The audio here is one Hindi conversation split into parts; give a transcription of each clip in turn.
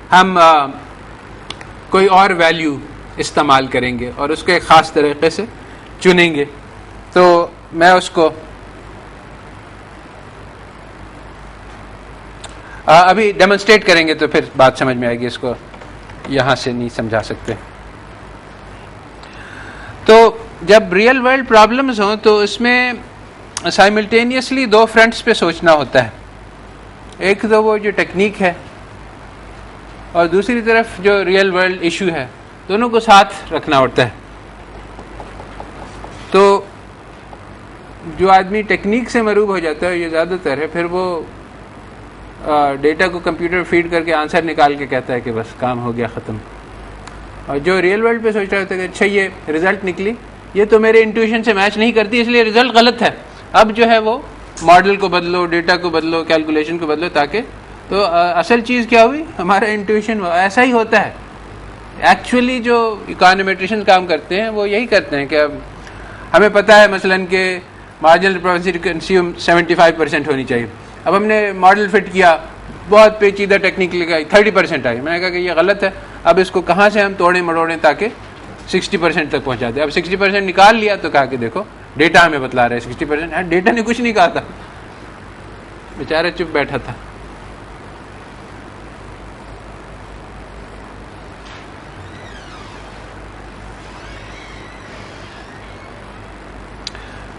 हम कोई और वैल्यू इस्तेमाल करेंगे और उसको एक ख़ास तरीके से चुनेंगे। तो मैं उसको अभी डेमोन्स्ट्रेट करेंगे तो फिर बात समझ में आएगी, इसको यहाँ से नहीं समझा सकते। तो जब रियल वर्ल्ड प्रॉब्लम्स हों तो उसमें साइमल्टेनियसली दो फ्रंट्स पे सोचना होता है। एक तो वो जो टेक्निक है और दूसरी तरफ जो रियल वर्ल्ड इशू है, दोनों को साथ रखना होता है। तो जो आदमी टेक्निक से मरूब हो जाता है, ये ज़्यादातर है, फिर वो डेटा को कंप्यूटर फीड करके आंसर निकाल के कहता है कि बस काम हो गया ख़त्म। और जो रियल वर्ल्ड पे सोच रहा होता है कि अच्छा ये रिजल्ट निकली, ये तो मेरे इंट्यूशन से मैच नहीं करती, इसलिए रिजल्ट गलत है। अब जो है वो मॉडल को बदलो, डेटा को बदलो, कैलकुलेशन को बदलो, ताकि तो असल चीज़ क्या हुई, हमारा इंट्यूशन ऐसा ही होता है। एक्चुअली जो इकोनोमेट्रिशियन काम करते हैं वो यही करते हैं कि अब हमें पता है मसलन कि मार्जिनल प्रोबेबिलिटी कंज्यूम 75% होनी चाहिए। अब हमने मॉडल फिट किया, बहुत पेचीदा टेक्निक लगाई, 30% आई। मैंने कहा कि ये गलत है, अब इसको कहाँ से हम तोड़ें मरोड़ें ताकि 60% तक पहुँचा दें। अब 60% निकाल लिया तो कहा कि देखो डेटा हमें बतला रहे हैं 60%। डेटा ने कुछ नहीं कहा था, बेचारा चुप बैठा था।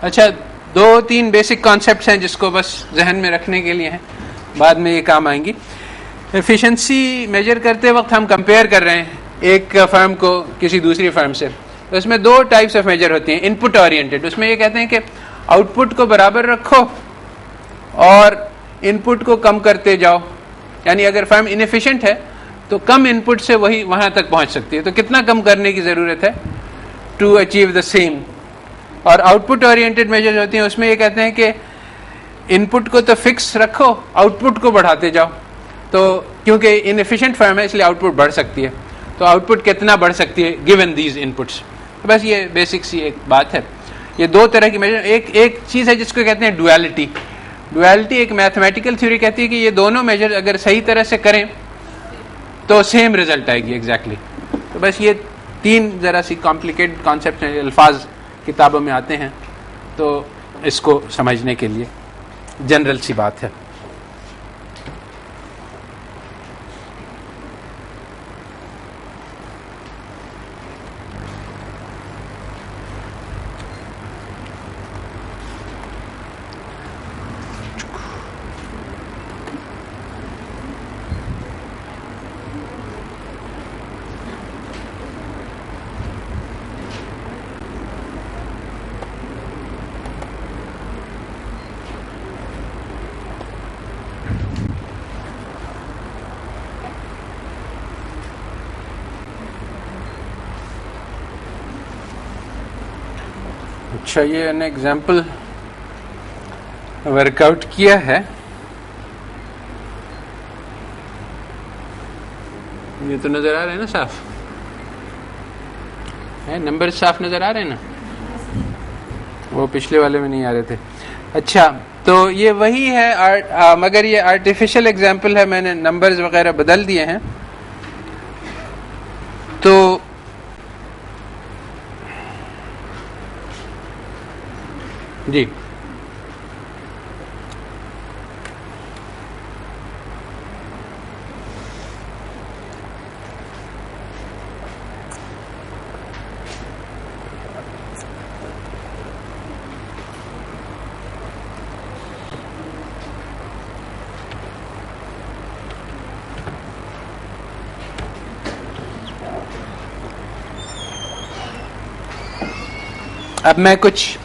अच्छा, दो तीन बेसिक कॉन्सेप्ट्स हैं जिसको बस जहन में रखने के लिए हैं, बाद में ये काम आएंगी। एफिशिएंसी मेजर करते वक्त हम कंपेयर कर रहे हैं एक फर्म को किसी दूसरी फर्म से, तो इसमें दो टाइप्स ऑफ मेजर होती हैं। इनपुट ओरिएंटेड, उसमें ये कहते हैं कि आउटपुट को बराबर रखो और इनपुट को कम करते जाओ। यानी अगर फर्म इनएफिशिएंट है तो कम इनपुट से वही वहाँ तक पहुँच सकती है, तो कितना कम करने की ज़रूरत है टू अचीव द सेम। और आउटपुट ओरिएंटेड मेजर्स होती हैं, उसमें ये कहते हैं कि इनपुट को तो फिक्स रखो, आउटपुट को बढ़ाते जाओ। तो क्योंकि इनएफिशिएंट फर्म है इसलिए आउटपुट बढ़ सकती है, तो आउटपुट कितना बढ़ सकती है गिवन दीज इनपुट्स। तो बस ये बेसिक सी एक बात है। ये दो तरह की मेजर, एक चीज़ है जिसको कहते हैं डुअलिटी। डुअलिटी एक मैथमेटिकल थ्योरी कहती है कि ये दोनों मेजर अगर सही तरह से करें तो सेम रिजल्ट आएगी एग्जैक्टली। तो बस ये तीन ज़रा सी कॉम्प्लिकेटेड कॉन्सेप्ट हैं, अल्फाज किताबों में आते हैं, तो इसको समझने के लिए जनरल सी बात है। अच्छा, ये मैंने एग्जाम्पल वर्कआउट किया है। ये तो नजर आ रहे हैं ना साफ है, नंबर साफ नजर आ रहे हैं ना, वो पिछले वाले में नहीं आ रहे थे। अच्छा, तो ये वही है मगर ये आर्टिफिशियल एग्जाम्पल है, मैंने नंबर्स वगैरह बदल दिए हैं। तो जी अब मैं कुछ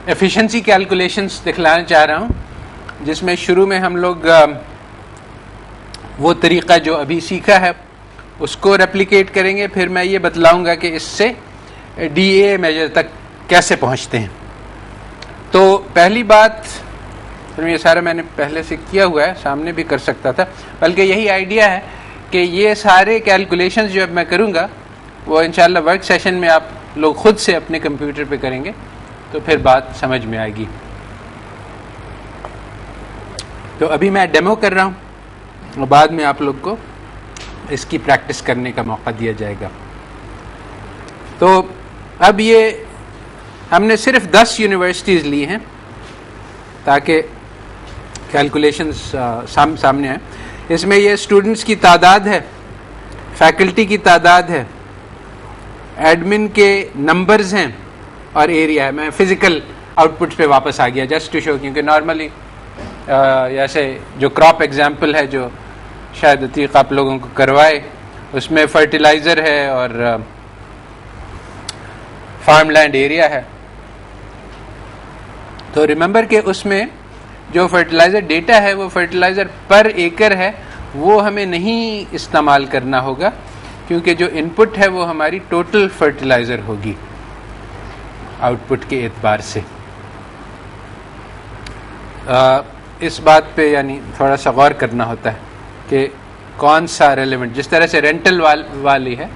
एफिशिएंसी कैलकुलेशंस दिखलाना चाह रहा हूँ, जिसमें शुरू में हम लोग वो तरीक़ा जो अभी सीखा है उसको रेप्लिकेट करेंगे, फिर मैं ये बतलाऊँगा कि इससे DEA मेजर तक कैसे पहुँचते हैं। तो पहली बात, ये सारा मैंने पहले से किया हुआ है, सामने भी कर सकता था, बल्कि यही आइडिया है कि ये सारे कैलकुलेशंस जो अब मैं करूँगा वो इंशाल्लाह वर्क सेशन में आप लोग खुद से अपने कंप्यूटर पे करेंगे, तो फिर बात समझ में आएगी। तो अभी मैं डेमो कर रहा हूँ और बाद में आप लोग को इसकी प्रैक्टिस करने का मौका दिया जाएगा। तो अब ये हमने सिर्फ 10 यूनिवर्सिटीज़ ली हैं ताकि कैलकुलेशंस सामने आए। इसमें ये स्टूडेंट्स की तादाद है, फैकल्टी की तादाद है, एडमिन के नंबर्स हैं और एरिया है। मैं फिजिकल आउटपुट्स पे वापस आ गया जस्ट टू शो, क्योंकि नॉर्मली जैसे जो क्रॉप एग्जाम्पल है जो शायद अतीक आप लोगों को करवाए, उसमें फर्टिलाइज़र है और फार्मलैंड एरिया है। तो रिमेंबर कि उसमें जो फर्टिलाइज़र डेटा है वो फर्टिलाइज़र पर एकड़ है, वो हमें नहीं इस्तेमाल करना होगा, क्योंकि जो इनपुट है वो हमारी टोटल फर्टिलाइज़र होगी आउटपुट के एतबार से। इस बात पे यानी थोड़ा सा गौर करना होता है कि कौन सा रेलेवेंट, जिस तरह से रेंटल वाली है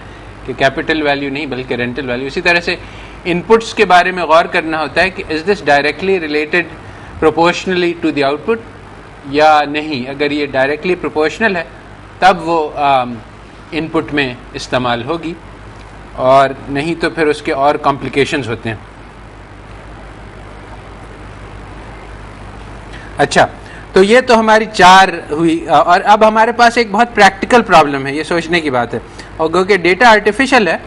कि कैपिटल वैल्यू नहीं बल्कि रेंटल वैल्यू, इसी तरह से इनपुट्स के बारे में गौर करना होता है कि is this directly related proportionally to the output या नहीं। अगर ये डायरेक्टली प्रोपोर्शनल है तब वो इनपुट में इस्तेमाल होगी, और नहीं तो फिर उसके और कॉम्प्लिकेशंस होते हैं। अच्छा, तो ये तो हमारी 4 हुई, और अब हमारे पास एक बहुत प्रैक्टिकल प्रॉब्लम है, ये सोचने की बात है। और क्योंकि डेटा आर्टिफिशियल है,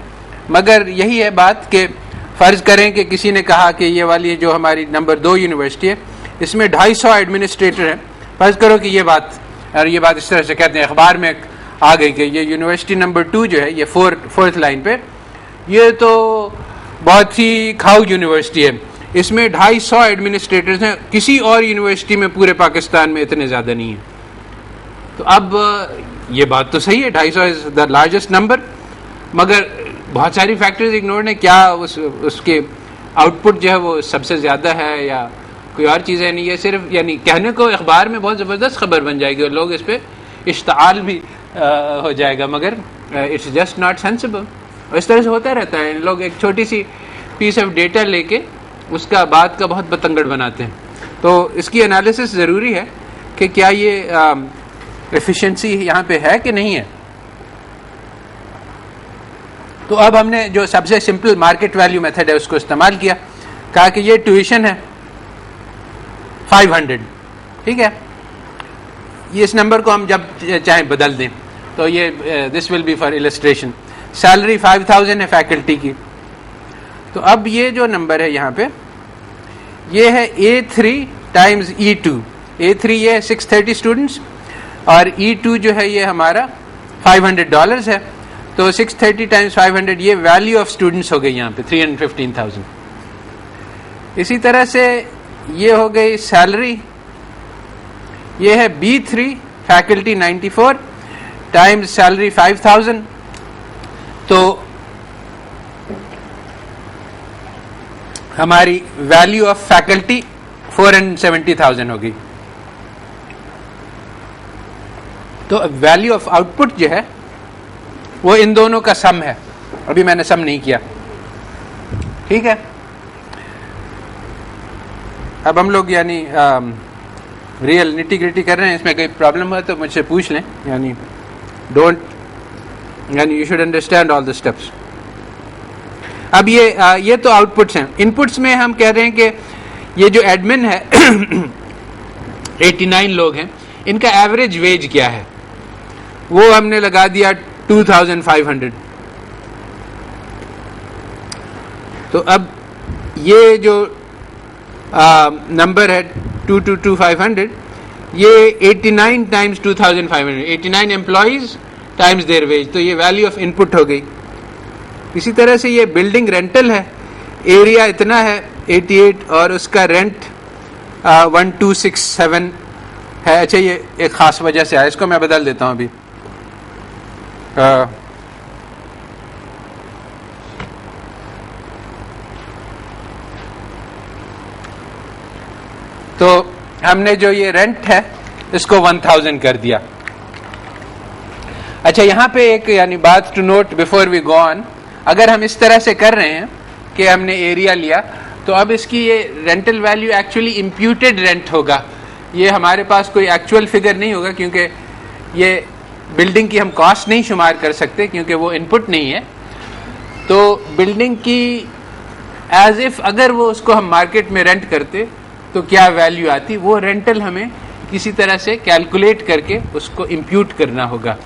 मगर यही है बात कि फ़र्ज़ करें कि किसी ने कहा कि ये वाली जो हमारी नंबर 2 यूनिवर्सिटी है, इसमें 250 एडमिनिस्ट्रेटर हैं। फ़र्ज़ करो कि ये बात, और ये बात इस तरह से कहते हैं, अखबार में आ गई कि ये यूनिवर्सिटी नंबर 2 जो है, ये फोर्थ लाइन पे, ये तो बहुत ही खाऊ यूनिवर्सिटी है, इसमें 250 एडमिनिस्ट्रेटर्स हैं, किसी और यूनिवर्सिटी में पूरे पाकिस्तान में इतने ज़्यादा नहीं है। तो अब ये बात तो सही है, 250 इज़ द लार्जेस्ट नंबर, मगर बहुत सारी फैक्टर्स इग्नोर ने, क्या उसके आउटपुट जो है वो सबसे ज़्यादा है या कोई और चीज़ है। नहीं, ये सिर्फ यानी कहने को अखबार में बहुत ज़बरदस्त खबर बन जाएगी और लोग इस पर इश्ताल भी हो जाएगा, मगर इट्स जस्ट नॉट सेंसिबल। और इस तरह से होता रहता है, लोग एक छोटी सी पीस ऑफ डेटा लेके उसका बात का बहुत बतंगड़ बनाते हैं। तो इसकी एनालिसिस ज़रूरी है कि क्या ये एफिशिएंसी यहाँ पे है कि नहीं है। तो अब हमने जो सबसे सिंपल मार्केट वैल्यू मेथड है उसको इस्तेमाल किया, कहा कि ये ट्यूशन है 500, ठीक है, ये इस नंबर को हम जब चाहें बदल दें, तो ये this will be for illustration. Salary 5000 है फैकल्टी की। तो अब ये जो नंबर है यहाँ पे, ये है A3 टाइम्स E2। A3 ये है 630 स्टूडेंट्स और E2 जो है ये हमारा $500 है। तो 630 टाइम्स 500, ये वैल्यू ऑफ स्टूडेंट्स हो गई यहाँ पे 315,000। इसी तरह से ये हो गई सैलरी, ये है B3 फैकल्टी 94 टाइम्स सैलरी 5000, तो हमारी वैल्यू ऑफ फैकल्टी 470,000 होगी। तो वैल्यू ऑफ आउटपुट जो है वो इन दोनों का सम है। अभी मैंने सम नहीं किया, ठीक है। अब हम लोग यानी रियल निटी ग्रिटी कर रहे हैं, इसमें कोई प्रॉब्लम हो तो मुझसे पूछ लें, यानी you should understand all the steps. अब ये तो आउटपुट्स हैं। इनपुट्स में हम कह रहे हैं कि ये जो एडमिन है 89 लोग हैं, इनका एवरेज वेज क्या है, वो हमने लगा दिया 2500। तो अब ये जो नंबर है 22500, ये 89 times 2500, 89 employees times their wage, तो ये वैल्यू ऑफ इनपुट हो गई। इसी तरह से ये बिल्डिंग रेंटल है, एरिया इतना है 88 और उसका रेंट 1267 है। अच्छा, ये एक ख़ास वजह से है, इसको मैं बदल देता हूँ अभी। तो हमने जो ये रेंट है इसको 1000 कर दिया। अच्छा, यहाँ पे एक यानी बात to note before we go on, अगर हम इस तरह से कर रहे हैं कि हमने एरिया लिया, तो अब इसकी ये rental value actually imputed rent होगा, ये हमारे पास कोई एक्चुअल फिगर नहीं होगा, क्योंकि ये बिल्डिंग की हम कॉस्ट नहीं शुमार कर सकते क्योंकि वो इनपुट नहीं है, तो बिल्डिंग की एज इफ अगर वो उसको हम मार्केट में रेंट करते तो क्या वैल्यू आती, वो रेंटल हमें किसी तरह से कैलकुलेट करके उसको इम्प्यूट करना होगा।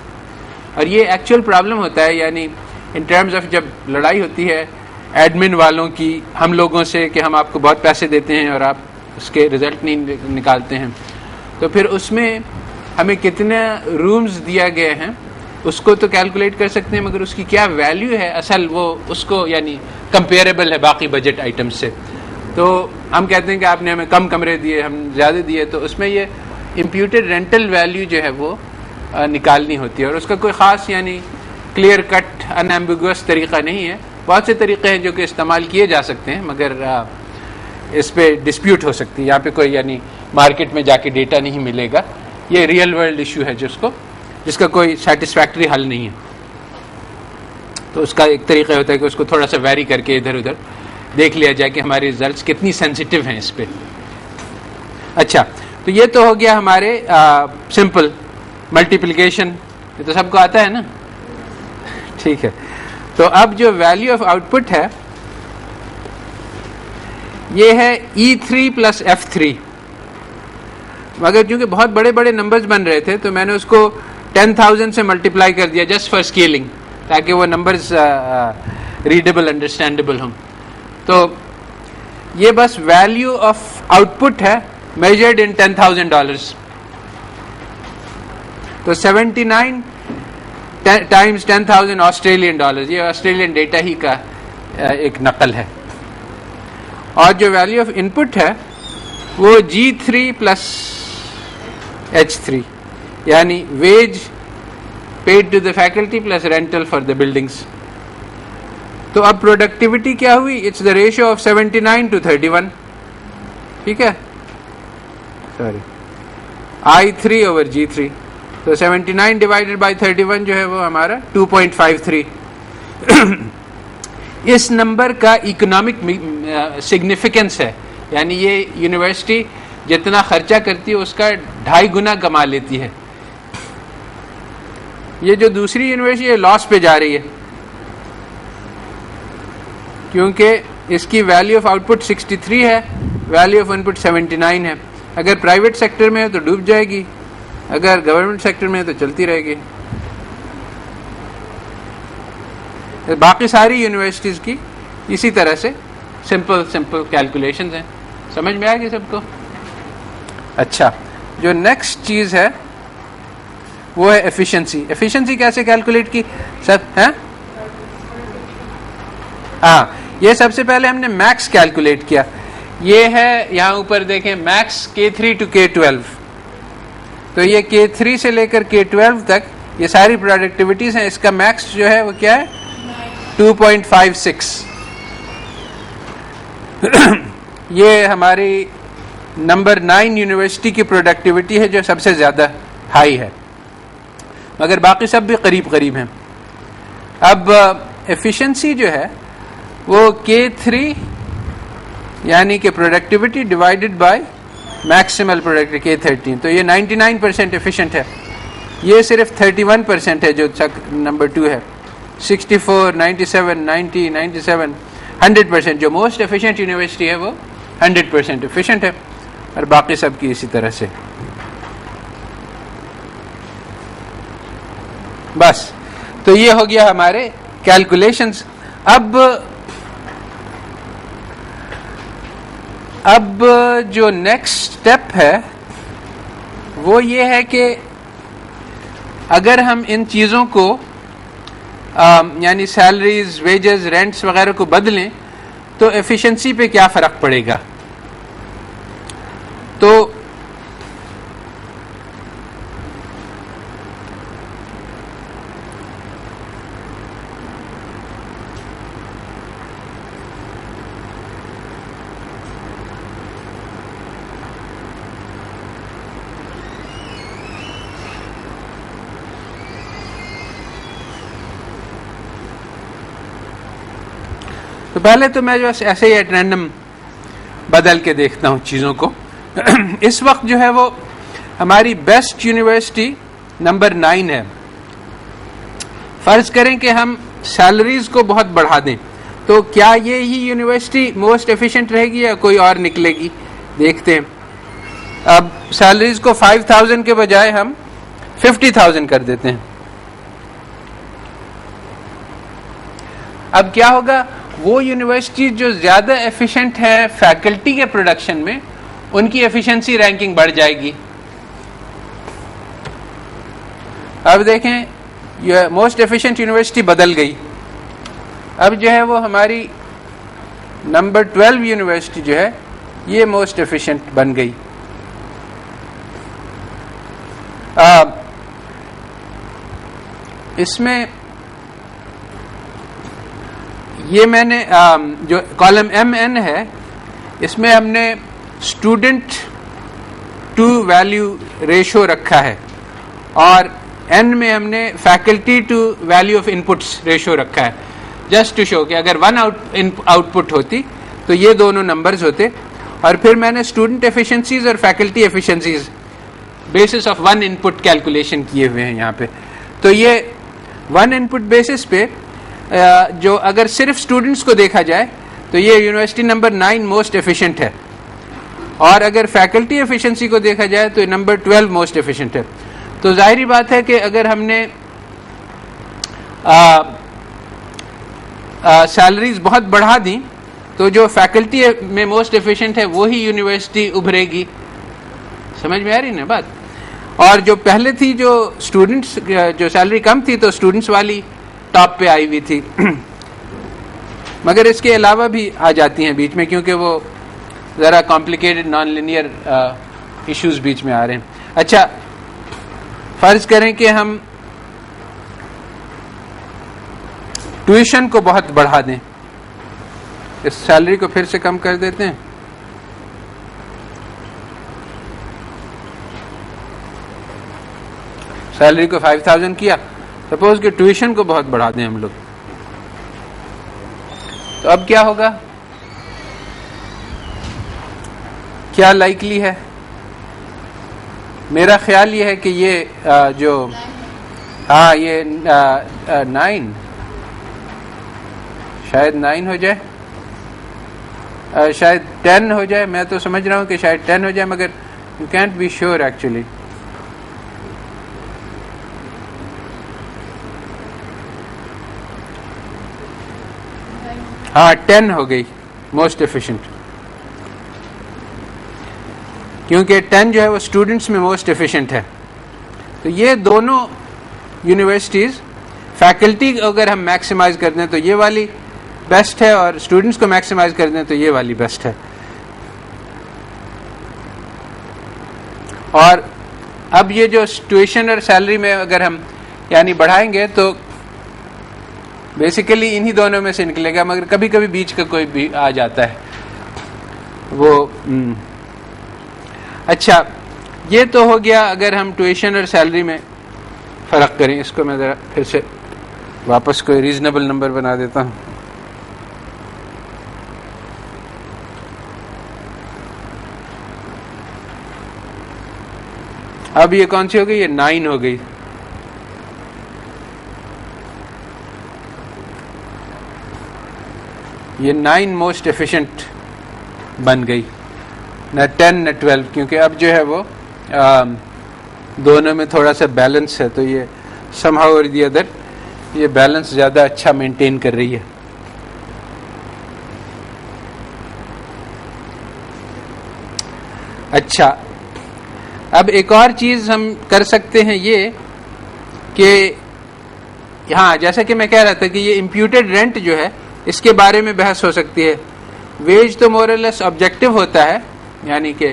और ये एक्चुअल प्रॉब्लम होता है, यानी इन टर्म्स ऑफ जब लड़ाई होती है एडमिन वालों की हम लोगों से कि हम आपको बहुत पैसे देते हैं और आप उसके रिजल्ट नहीं निकालते हैं, तो फिर उसमें हमें कितने रूम्स दिया गए हैं उसको तो कैलकुलेट कर सकते हैं, मगर उसकी क्या वैल्यू है असल, वो उसको यानी कंपेरेबल है बाकी बजट आइटम्स से। तो हम कहते हैं कि आपने हमें कम कमरे दिए, हम ज़्यादा दिए, तो उसमें ये इम्प्यूटेड रेंटल वैल्यू जो है वो निकालनी होती है। और उसका कोई ख़ास यानी क्लियर कट अनएम्बिगुअस तरीक़ा नहीं है। बहुत से तरीक़े हैं जो कि इस्तेमाल किए जा सकते हैं, मगर इस पर डिस्प्यूट हो सकती है। यहाँ पे कोई यानी मार्केट में जाके डेटा नहीं मिलेगा, ये रियल वर्ल्ड इशू है जिसका कोई सेटिस्फैक्ट्री हल नहीं है। तो उसका एक तरीका होता है कि उसको थोड़ा सा वैरी करके इधर उधर देख लिया जाए कि हमारे रिजल्ट्स कितनी सेंसिटिव हैं इस पे। अच्छा, तो ये तो हो गया हमारे सिंपल मल्टीप्लिकेशन, ये तो सबको आता है ना, ठीक है। तो अब जो वैल्यू ऑफ आउटपुट है ये है E3 प्लस F3, मगर क्योंकि बहुत बड़े बड़े नंबर्स बन रहे थे तो मैंने उसको 10,000 से मल्टीप्लाई कर दिया जस्ट फॉर स्केलिंग, ताकि वो नंबर्स रीडेबल अंडरस्टैंडेबल हों। तो ये बस वैल्यू ऑफ आउटपुट है मेजर्ड इन $10,000। तो 79 टाइम्स 10,000 ऑस्ट्रेलियन डॉलर्स, ये ऑस्ट्रेलियन डेटा ही का एक नकल है। और जो वैल्यू ऑफ इनपुट है वो G3 प्लस H3, यानी wage paid to the faculty plus rental for the buildings. तो अब प्रोडक्टिविटी क्या हुई, it's the ratio of 79 to 31, ठीक है, सॉरी I3 ओवर G3। तो 79 डिवाइडेड बाई 31 जो है वो हमारा 2.53। इस नंबर का इकोनॉमिक सिग्निफिकेंस है, यानी ये यूनिवर्सिटी जितना खर्चा करती है उसका 2.5 गुना कमा लेती है। ये जो दूसरी यूनिवर्सिटी है लॉस पे जा रही है क्योंकि इसकी वैल्यू ऑफ आउटपुट 63 है, वैल्यू ऑफ इनपुट 79 है। अगर प्राइवेट सेक्टर में है तो डूब जाएगी, अगर गवर्नमेंट सेक्टर में है तो चलती रहेगी। बाकी सारी यूनिवर्सिटीज़ की इसी तरह से सिंपल कैलकुलेशंस हैं। समझ में आएगी सबको? अच्छा, जो नेक्स्ट चीज़ है वो है एफिशिएंसी। एफिशिएंसी कैसे कैलकुलेट की सब है? हाँ, ये सबसे पहले हमने मैक्स कैलकुलेट किया। ये है यहाँ ऊपर देखें मैक्स K3 to K12। तो ये K3 से लेकर K12 तक ये सारी प्रोडक्टिविटीज हैं। इसका मैक्स जो है वो क्या है 2.56। ये हमारी नंबर 9 यूनिवर्सिटी की प्रोडक्टिविटी है जो सबसे ज़्यादा हाई है, मगर बाकी सब भी करीब करीब हैं। अब एफिशिएंसी जो है वो K3 यानी कि productivity divided by maximal productivity K13, तो ये 99% एफिशिएंट है। ये सिर्फ 31% है जो नंबर 2 है। 64, 97, 90, 97, 100%। जो मोस्ट एफिशिएंट यूनिवर्सिटी है वो 100% एफिशिएंट है, और बाकी सब की इसी तरह से। बस, तो ये हो गया हमारे कैलकुलेशंस। अब जो नेक्स्ट स्टेप है वो ये है कि अगर हम इन चीज़ों को यानी सैलरीज, वेजेस, रेंट्स वगैरह को बदलें तो एफिशिएंसी पे क्या फ़र्क पड़ेगा। तो पहले तो मैं जो ऐसे ही एट रैंडम बदल के देखता हूँ चीज़ों को। इस वक्त जो है वो हमारी बेस्ट यूनिवर्सिटी नंबर 9 है, फर्ज करें कि हम सैलरीज को बहुत बढ़ा दें, तो क्या ये ही यूनिवर्सिटी मोस्ट एफिशिएंट रहेगी या कोई और निकलेगी? देखते हैं। अब सैलरीज को 5,000 के बजाय हम 50,000 कर देते हैं। अब क्या होगा, वो यूनिवर्सिटी जो ज्यादा एफिशिएंट है फैकल्टी के प्रोडक्शन में, उनकी एफिशिएंसी रैंकिंग बढ़ जाएगी। अब देखें, ये मोस्ट एफिशिएंट यूनिवर्सिटी बदल गई। अब जो है वो हमारी नंबर 12 यूनिवर्सिटी जो है ये मोस्ट एफिशिएंट बन गई। इसमें ये मैंने जो कॉलम MN है, इसमें हमने स्टूडेंट टू वैल्यू रेशो रखा है और N में हमने faculty to value of inputs ratio रखा है, जस्ट टू शो कि अगर वन आउटपुट होती तो ये दोनों नंबर्स होते। और फिर मैंने स्टूडेंट एफिशिएंसीज और faculty efficiencies basis of one input calculation किए हुए हैं यहाँ पे। तो ये वन इनपुट बेसिस पे जो अगर सिर्फ स्टूडेंट्स को देखा जाए तो ये यूनिवर्सिटी नंबर 9 मोस्ट एफिशिएंट है, और अगर फैकल्टी एफिशिएंसी को देखा जाए तो नंबर 12 मोस्ट एफिशिएंट है। तो जाहिर बात है कि अगर हमने सैलरीज बहुत बढ़ा दी तो जो फैकल्टी में मोस्ट एफिशिएंट है वो ही यूनिवर्सिटी उभरेगी। समझ में आ रही ना बात? और जो पहले थी, जो स्टूडेंट्स जो सैलरी कम थी तो स्टूडेंट्स वाली टॉप पे आई हुई थी मगर इसके अलावा भी आ जाती हैं बीच में, क्योंकि वो ज़रा कॉम्प्लिकेटेड नॉन लिनियर इश्यूज बीच में आ रहे हैं। अच्छा, फर्ज करें कि हम ट्यूशन को बहुत बढ़ा दें, इस सैलरी को फिर से कम कर देते हैं। सैलरी को 5,000 किया, सपोज कि ट्यूशन को बहुत बढ़ा दें हम लोग, तो अब क्या होगा? क्या लाइकली है? मेरा ख्याल ये है कि ये जो ये 9 शायद 9 हो जाए, शायद 10 हो जाए। मैं तो समझ रहा हूँ कि शायद 10 हो जाए, मगर you can't be sure actually. हाँ, 10 हो गई मोस्ट एफिशिएंट, क्योंकि 10 जो है वो स्टूडेंट्स में मोस्ट एफिशिएंट है। तो ये दोनों यूनिवर्सिटीज, फैकल्टी अगर हम मैक्सिमाइज कर दें तो ये वाली बेस्ट है, और स्टूडेंट्स को मैक्सिमाइज कर दें तो ये वाली बेस्ट है। और अब ये जो ट्यूशन और सैलरी में अगर हम यानी बढ़ाएंगे तो बेसिकली इन्हीं दोनों में से निकलेगा, मगर कभी कभी बीच का कोई भी आ जाता है वो। अच्छा, ये तो हो गया अगर हम ट्यूशन और सैलरी में फ़र्क करें। इसको मैं ज़रा फिर से वापस कोई रीजनेबल नंबर बना देता हूँ। अब ये कौन सी हो गई? ये 9 हो गई। ये 9 मोस्ट एफिशिएंट बन गई, न 10 न 12, क्योंकि अब जो है वो दोनों में थोड़ा सा बैलेंस है। तो ये समहाउ और दी अदर ये बैलेंस ज़्यादा अच्छा मेंटेन कर रही है। अच्छा, अब एक और चीज़ हम कर सकते हैं ये कि हाँ, जैसा कि मैं कह रहा था कि ये इम्प्यूटेड रेंट जो है इसके बारे में बहस हो सकती है। वेज तो मोर और लेस ऑब्जेक्टिव होता है, यानी कि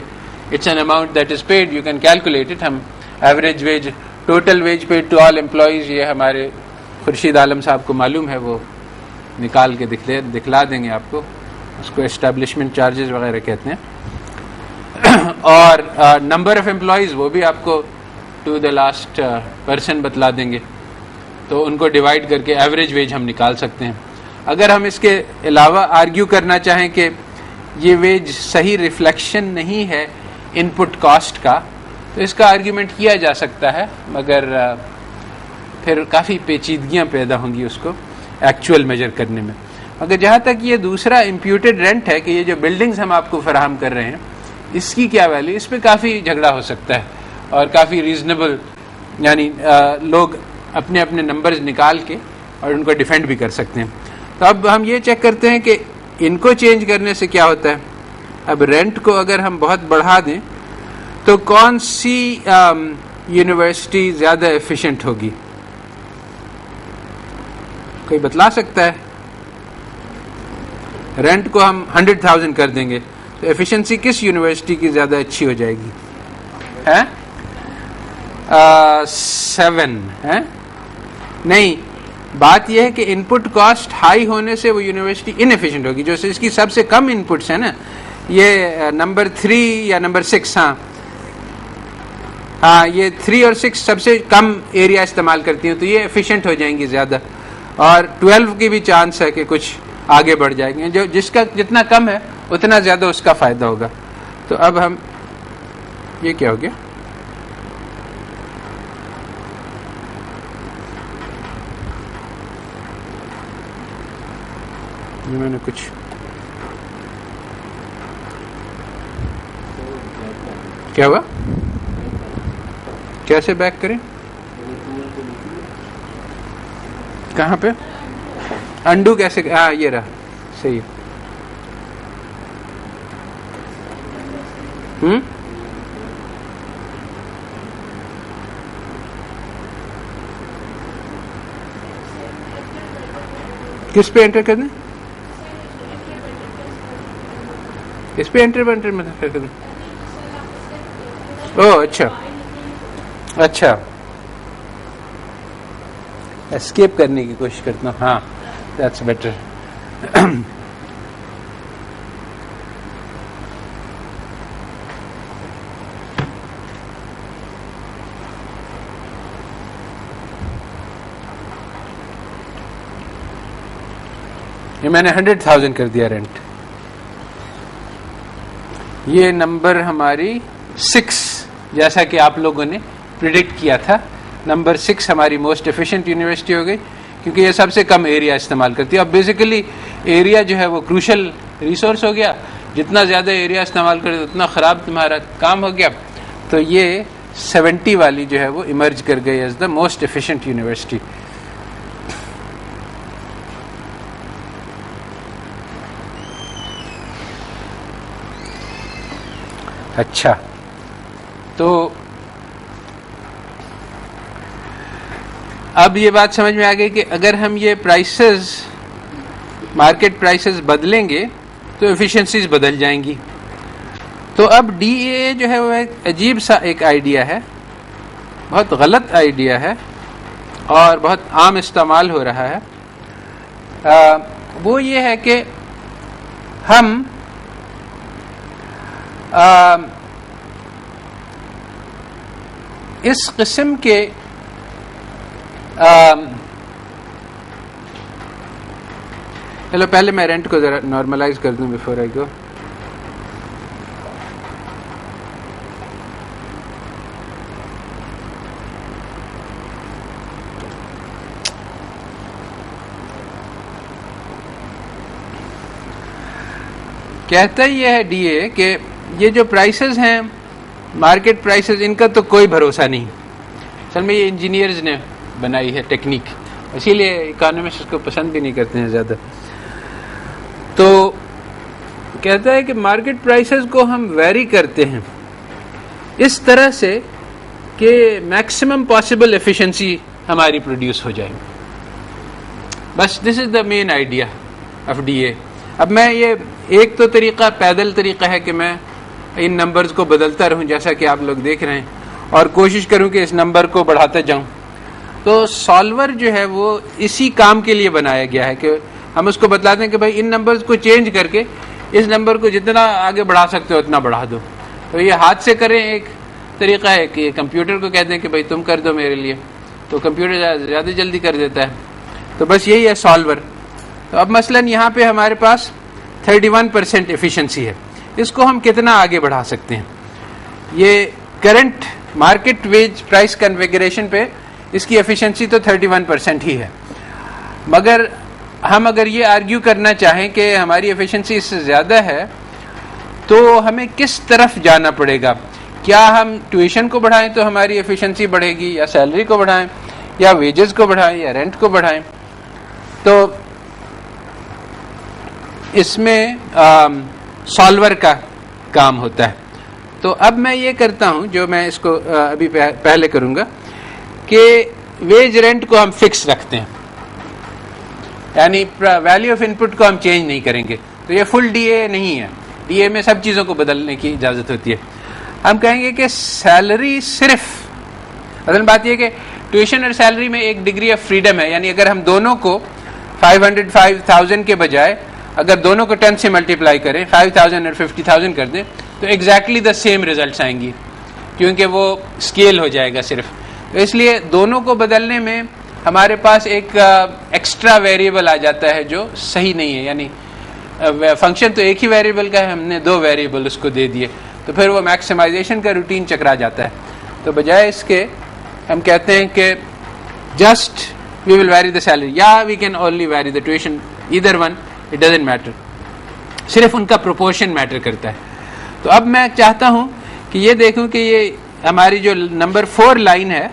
it's an amount that is paid, you can calculate it. हम average wage, total wage paid to all employees, ये हमारे खुर्शीद आलम साहब को मालूम है, वो निकाल के दिखला देंगे आपको। उसको एस्टेब्लिशमेंट चार्जेस वगैरह कहते हैं। और नंबर ऑफ एम्प्लॉयज वो भी आपको टू द लास्ट पर्सन बतला देंगे, तो उनको डिवाइड करके एवरेज वेज हम निकाल सकते हैं। अगर हम इसके अलावा आर्ग्यू करना चाहें कि ये वेज सही रिफ्लेक्शन नहीं है इनपुट कॉस्ट का, तो इसका आर्ग्यूमेंट किया जा सकता है, मगर फिर काफ़ी पेचीदगियाँ पैदा होंगी उसको एक्चुअल मेजर करने में। मगर जहाँ तक ये दूसरा इम्प्यूटेड रेंट है कि ये जो बिल्डिंग्स हम आपको फराहम कर रहे हैं इसकी क्या वैल्यू, इस पर काफ़ी झगड़ा हो सकता है और काफ़ी रीजनेबल, यानी लोग अपने अपने नंबर्स निकाल के और उनको डिफेंड भी कर सकते हैं। तो अब हम ये चेक करते हैं कि इनको चेंज करने से क्या होता है। अब रेंट को अगर हम बहुत बढ़ा दें तो कौन सी यूनिवर्सिटी ज़्यादा एफिशिएंट होगी, कोई बतला सकता है? रेंट को हम 100,000 कर देंगे तो एफिशिएंसी किस यूनिवर्सिटी की ज़्यादा अच्छी हो जाएगी? है 7 है? नहीं, बात यह है कि इनपुट कॉस्ट हाई होने से वो यूनिवर्सिटी इनएफिशिएंट होगी। जो इसकी सबसे कम इनपुट्स है ना, ये नंबर 3 या नंबर 6, हाँ ये 3 और 6 सबसे कम एरिया इस्तेमाल करती हैं, तो ये एफिशिएंट हो जाएंगी ज़्यादा। और 12 की भी चांस है कि कुछ आगे बढ़ जाएंगे। जो जिसका जितना कम है उतना ज़्यादा उसका फ़ायदा होगा। तो अब हम, ये क्या हो गया? ये मैंने कुछ क्या हुआ, कैसे बैक करें? कहाँ पे अंडू कैसे? हाँ ये रहा, सही है। किस पे एंटर करना? इस पे एंटर में कर दें। ओह अच्छा अच्छा, एस्केप करने की कोशिश करता हूँ। हाँ दैट्स बेटर। ये मैंने 100,000 कर दिया रेंट। ये नंबर हमारी 6, जैसा कि आप लोगों ने प्रिडिक्ट किया था, नंबर 6 हमारी मोस्ट एफिशिएंट यूनिवर्सिटी हो गई क्योंकि ये सबसे कम एरिया इस्तेमाल करती है। अब बेसिकली एरिया जो है वो क्रूशल रिसोर्स हो गया, जितना ज़्यादा एरिया इस्तेमाल करे उतना ख़राब तुम्हारा काम हो गया। तो ये 70 वाली जो है वो इमर्ज कर गई as the most efficient university. अच्छा, तो अब ये बात समझ में आ गई कि अगर हम ये प्राइसेस, मार्केट प्राइसेस बदलेंगे तो एफिशिएंसीज बदल जाएंगी। तो अब DEA जो है वो एक अजीब सा एक आइडिया है, बहुत गलत आइडिया है और बहुत आम इस्तेमाल हो रहा है। वो ये है कि हम इस किस्म के चलो पहले मैं रेंट को जरा नॉर्मलाइज कर दूं बिफोर आई गो। कहता ही है DEA कि ये जो प्राइसेस हैं, मार्केट प्राइसेस, इनका तो कोई भरोसा नहीं। असल में ये इंजीनियर्स ने बनाई है टेक्निक, इसीलिए इकोनॉमिस्ट इसको पसंद भी नहीं करते हैं ज़्यादा। तो कहता है कि मार्केट प्राइसेस को हम वेरी करते हैं इस तरह से कि मैक्सिमम पॉसिबल एफिशिएंसी हमारी प्रोड्यूस हो जाए। बस this is the main idea of DEA। अब मैं ये एक तो तरीका, पैदल तरीका है कि मैं इन नंबर्स को बदलता रहूं जैसा कि आप लोग देख रहे हैं और कोशिश करूं कि इस नंबर को बढ़ाते जाऊं। तो सॉल्वर जो है वो इसी काम के लिए बनाया गया है कि हम उसको बतलाते हैं कि भाई इन नंबर्स को चेंज करके इस नंबर को जितना आगे बढ़ा सकते हो उतना बढ़ा दो। तो ये हाथ से करें एक तरीका है कि कंप्यूटर को कहते हैं कि भाई तुम कर दो मेरे लिए, तो कंप्यूटर ज़्यादा जल्दी कर देता है। तो बस यही है सॉल्वर। तो अब मसलन यहाँ पे हमारे पास 31% एफिशिएंसी है, इसको हम कितना आगे बढ़ा सकते हैं? ये current market wage price configuration पे इसकी एफिशिएंसी तो 31% ही है। मगर हम अगर ये आर्ग्यू करना चाहें कि हमारी एफिशिएंसी इससे ज़्यादा है, तो हमें किस तरफ जाना पड़ेगा? क्या हम ट्यूशन को बढ़ाएं तो हमारी एफिशिएंसी बढ़ेगी, या सैलरी को बढ़ाएं, या वेजेस को बढ़ाएं, या रेंट को बढ़ाएं? तो इसमें सॉल्वर का काम होता है। तो अब मैं ये करता हूं, जो मैं इसको अभी पहले करूंगा, कि वेज रेंट को हम फिक्स रखते हैं, यानी वैल्यू ऑफ इनपुट को हम चेंज नहीं करेंगे। तो ये फुल डीए नहीं है, डीए में सब चीज़ों को बदलने की इजाज़त होती है। हम कहेंगे कि सैलरी सिर्फ, असल बात यह कि ट्यूशन और सैलरी में एक डिग्री ऑफ फ्रीडम है, यानी अगर हम दोनों को 500 के बजाय अगर दोनों को 10 से मल्टीप्लाई करें, 5000 और 50,000 कर दें, तो एग्जैक्टली द सेम रिजल्ट्स आएंगी, क्योंकि वो स्केल हो जाएगा सिर्फ। तो इसलिए दोनों को बदलने में हमारे पास एक एक्स्ट्रा वेरिएबल आ जाता है जो सही नहीं है, यानी फंक्शन तो एक ही वेरिएबल का है, हमने 2 वेरिएबल उसको दे दिए, तो फिर वो मैक्सिमाइजेशन का रूटीन चकरा जाता है। तो बजाय इसके हम कहते हैं कि just we will vary the salary, या we can only vary the tuition, either one, it doesn't matter, सिर्फ उनका प्रोपोर्शन मैटर करता है। तो अब मैं चाहता हूं कि ये देखूं कि ये हमारी जो नंबर 4 लाइन है,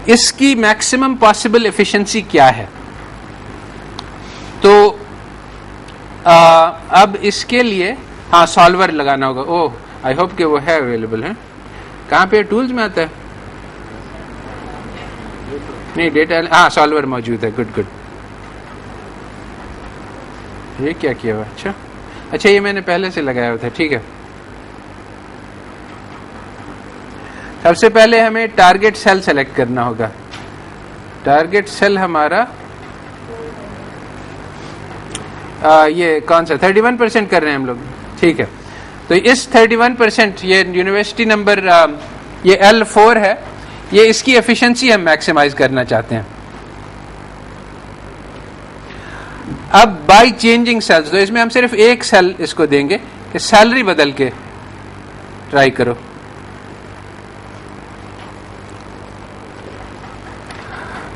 इसकी मैक्सिमम पॉसिबल एफिशिएंसी क्या है। तो अब इसके लिए हाँ सॉल्वर लगाना होगा। ओह, आई होप कि वो है अवेलेबल है। कहाँ पे? टूल्स में आता है? नहीं, डेटा, हाँ सॉल्वर मौजूद है। Good good. ये क्या किया हुआ? अच्छा ये मैंने पहले से लगाया हुआ था, ठीक है। सबसे पहले हमें टारगेट सेल सेलेक्ट करना होगा। टारगेट सेल हमारा ये कौन सा? 31% कर रहे हैं हम लोग, ठीक है। तो इस 31%, ये यूनिवर्सिटी नंबर, ये L4 है, ये इसकी एफिशिएंसी हम मैक्सिमाइज करना चाहते हैं। अब बाय चेंजिंग सेल्स, तो इसमें हम सिर्फ एक सेल इसको देंगे कि सैलरी बदल के ट्राई करो।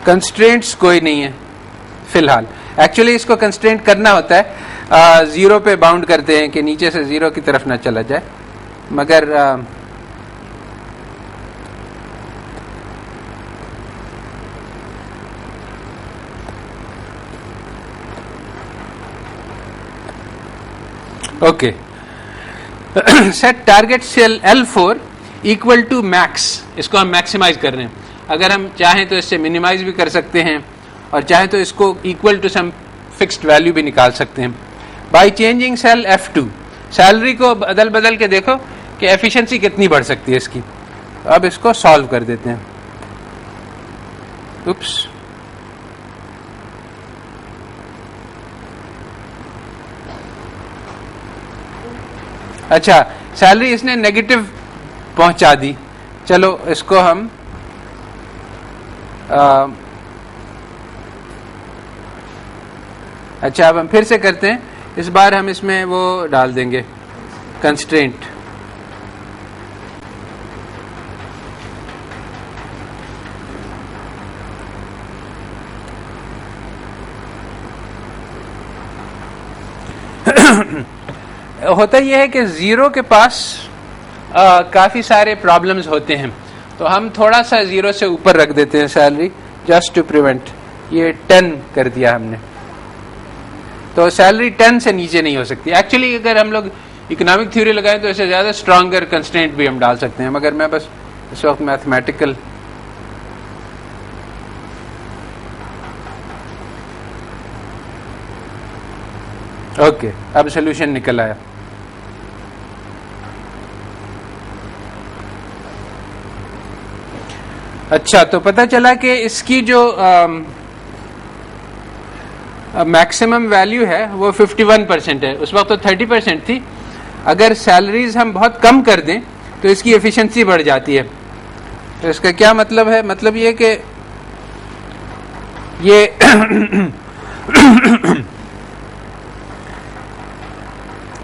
कंस्ट्रेंट्स कोई नहीं है फिलहाल। एक्चुअली इसको कंस्ट्रेंट करना होता है, 0 पे बाउंड करते हैं कि नीचे से 0 की तरफ ना चला जाए, मगर okay. Set target cell L4 equal to max, इसको हम मैक्सिमाइज कर रहे हैं। अगर हम चाहें तो इससे मिनिमाइज भी कर सकते हैं, और चाहें तो इसको equal to some fixed value भी निकाल सकते हैं। By changing cell F2, salary को बदल बदल के देखो कि एफिशिएंसी कितनी बढ़ सकती है इसकी। अब इसको सॉल्व कर देते हैं। उप्स, अच्छा सैलरी इसने नेगेटिव पहुंचा दी। चलो इसको हम अच्छा अब हम फिर से करते हैं। इस बार हम इसमें वो डाल देंगे कंस्ट्रेंट। होता यह है कि 0 के पास काफ़ी सारे प्रॉब्लम्स होते हैं, तो हम थोड़ा सा 0 से ऊपर रख देते हैं सैलरी, जस्ट टू प्रिवेंट। ये 10 कर दिया हमने, तो सैलरी 10 से नीचे नहीं हो सकती। एक्चुअली अगर हम लोग इकोनॉमिक थ्योरी लगाएं तो इससे ज़्यादा स्ट्रॉन्गर कंस्ट्रेंट भी हम डाल सकते हैं, मगर मैं बस इस वक्त मैथमेटिकल ओके। अब सोल्यूशन निकल आया। अच्छा, तो पता चला कि इसकी जो मैक्सिमम वैल्यू है वो 51% है। उस वक्त तो 30% थी। अगर सैलरीज हम बहुत कम कर दें तो इसकी एफिशिएंसी बढ़ जाती है। तो इसका क्या मतलब है? मतलब ये कि ये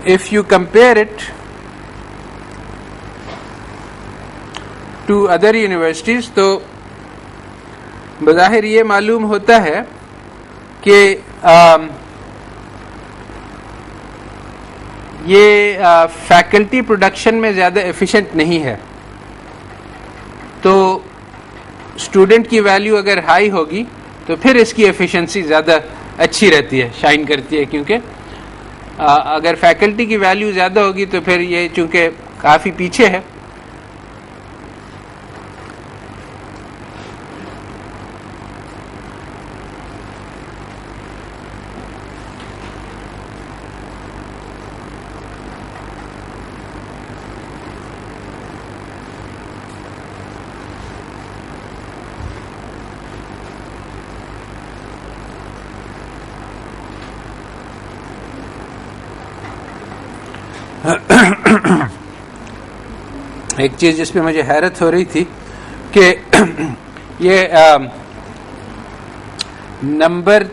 if you compare it to other universities, तो बज़ाहिर ये मालूम होता है कि ये फैकल्टी प्रोडक्शन में ज़्यादा एफिशिएंट नहीं है। तो स्टूडेंट की वैल्यू अगर हाई होगी तो फिर इसकी एफिशिएंसी ज़्यादा अच्छी रहती है, शाइन करती है, क्योंकि अगर फैकल्टी की वैल्यू ज़्यादा होगी तो फिर ये चूँकि काफ़ी पीछे है, एक चीज़ जिस पे मुझे हैरत हो रही थी कि ये नंबर,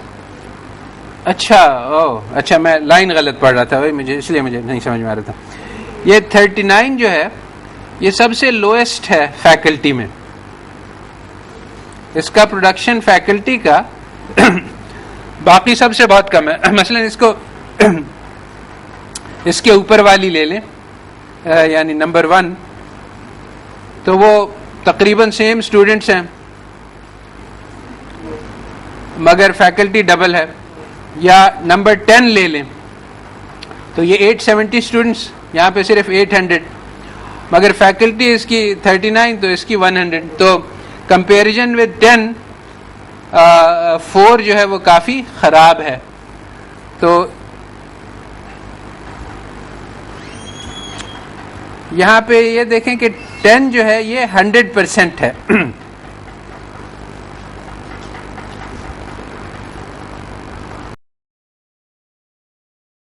अच्छा मैं लाइन गलत पढ़ रहा था भाई, मुझे इसलिए मुझे नहीं समझ में आ रहा था। ये 39 जो है ये सबसे लोएस्ट है फैकल्टी में, इसका प्रोडक्शन फैकल्टी का बाकी सबसे बहुत कम है। मसलन इसको इसके ऊपर वाली ले लें, यानी नंबर 1, तो वो तकरीबन सेम स्टूडेंट्स हैं मगर फैकल्टी डबल है। या नंबर 10 ले लें तो ये 870 स्टूडेंट्स, यहाँ पे सिर्फ 800, मगर फैकल्टी इसकी 39 तो इसकी 100। तो कंपैरिजन विद 10 4 जो है वो काफ़ी ख़राब है। तो यहाँ पे ये देखें कि 10 जो है ये 100% है